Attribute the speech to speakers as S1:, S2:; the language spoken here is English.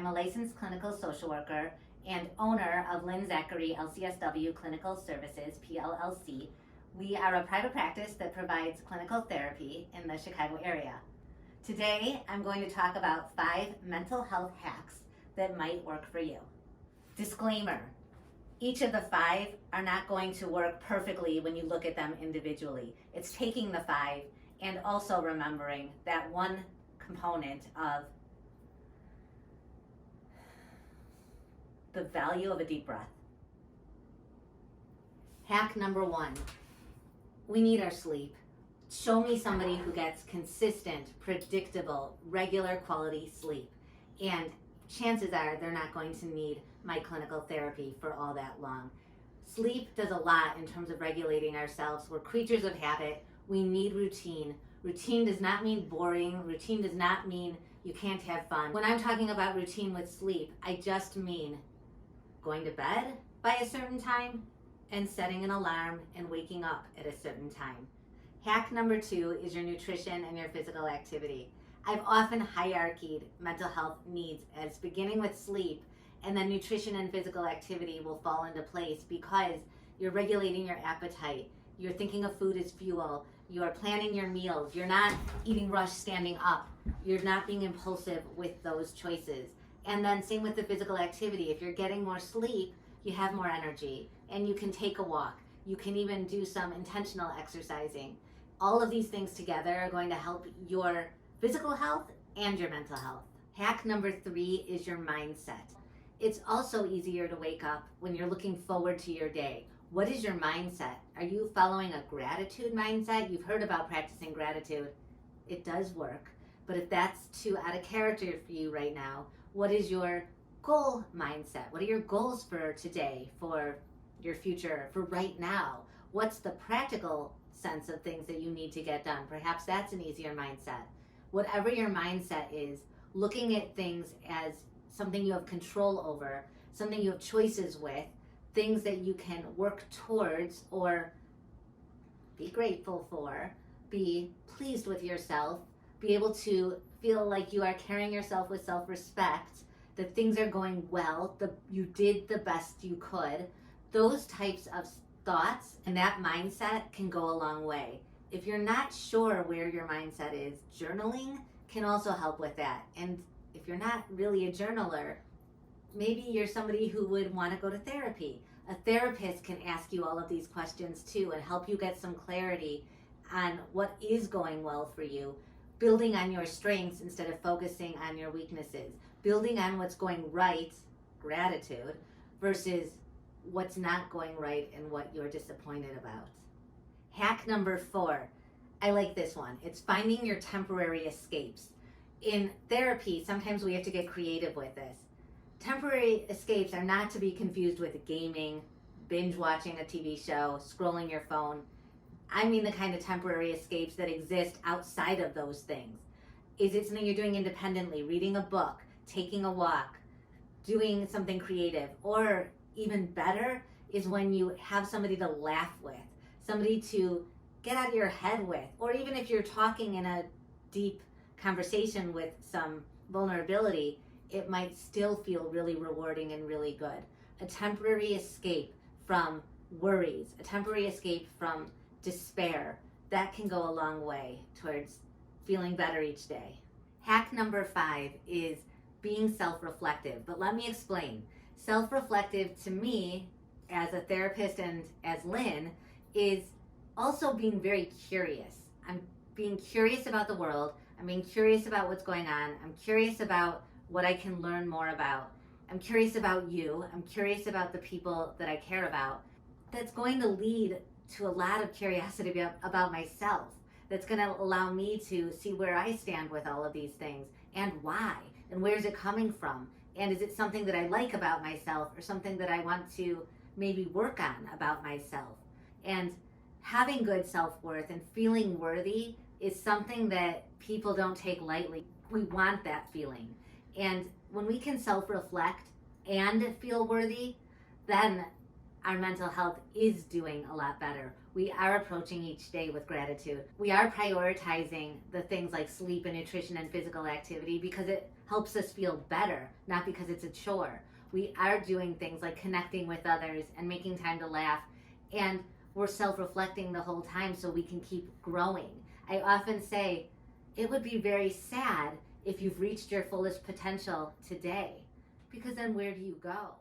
S1: I'm a licensed clinical social worker and owner of Lynn Zakeri LCSW Clinical Services, PLLC. We are a private practice that provides clinical therapy in the Chicago area. Today, I'm going to talk about 5 mental health hacks that might work for you. Disclaimer, each of the 5 are not going to work perfectly when you look at them individually. It's taking the 5 and also remembering that one component of the value of a deep breath. Hack number 1, we need our sleep. Show me somebody who gets consistent, predictable, regular quality sleep. And chances are they're not going to need my clinical therapy for all that long. Sleep does a lot in terms of regulating ourselves. We're creatures of habit. We need routine. Routine does not mean boring. Routine does not mean you can't have fun. When I'm talking about routine with sleep, I just mean going to bed by a certain time and setting an alarm and waking up at a certain time. Hack number 2 is your nutrition and your physical activity. I've often hierarchied mental health needs as beginning with sleep, and then nutrition and physical activity will fall into place because you're regulating your appetite, you're thinking of food as fuel, you're planning your meals, you're not eating rush standing up, you're not being impulsive with those choices. And then same with the physical activity. If you're getting more sleep, you have more energy and you can take a walk. You can even do some intentional exercising. All of these things together are going to help your physical health and your mental health. Hack number 3 is your mindset. It's also easier to wake up when you're looking forward to your day. What is your mindset? Are you following a gratitude mindset? You've heard about practicing gratitude. It does work. But if that's too out of character for you right now, what is your goal mindset? What are your goals for today, for your future, for right now? What's the practical sense of things that you need to get done? Perhaps that's an easier mindset. Whatever your mindset is, looking at things as something you have control over, something you have choices with, things that you can work towards or be grateful for, be pleased with yourself, be able to feel like you are carrying yourself with self-respect, that things are going well, you did the best you could. Those types of thoughts and that mindset can go a long way. If you're not sure where your mindset is, journaling can also help with that. And if you're not really a journaler, maybe you're somebody who would want to go to therapy. A therapist can ask you all of these questions too and help you get some clarity on what is going well for you, building on your strengths instead of focusing on your weaknesses, building on what's going right, gratitude, versus what's not going right and what you're disappointed about. Hack number 4, I like this one. It's finding your temporary escapes. In therapy, sometimes we have to get creative with this. Temporary escapes are not to be confused with gaming, binge watching a TV show, scrolling your phone. I mean the kind of temporary escapes that exist outside of those things. Is it something you're doing independently, reading a book, taking a walk, doing something creative? Or even better is when you have somebody to laugh with, somebody to get out of your head with, or even if you're talking in a deep conversation with some vulnerability, it might still feel really rewarding and really good. A temporary escape from worries, a temporary escape from despair, that can go a long way towards feeling better each day. Hack number 5 is being self-reflective, but let me explain. Self-reflective to me, as a therapist and as Lynn, is also being very curious. I'm being curious about the world. I'm being curious about what's going on. I'm curious about what I can learn more about. I'm curious about you. I'm curious about the people that I care about. That's going to lead to a lot of curiosity about myself. That's going to allow me to see where I stand with all of these things and why, and where's it coming from, and is it something that I like about myself or something that I want to maybe work on about myself. And having good self-worth and feeling worthy is something that people don't take lightly. We want that feeling. And when we can self-reflect and feel worthy, then our mental health is doing a lot better. We are approaching each day with gratitude. We are prioritizing the things like sleep and nutrition and physical activity because it helps us feel better, not because it's a chore. We are doing things like connecting with others and making time to laugh, and we're self-reflecting the whole time so we can keep growing. I often say it would be very sad if you've reached your fullest potential today, because then where do you go?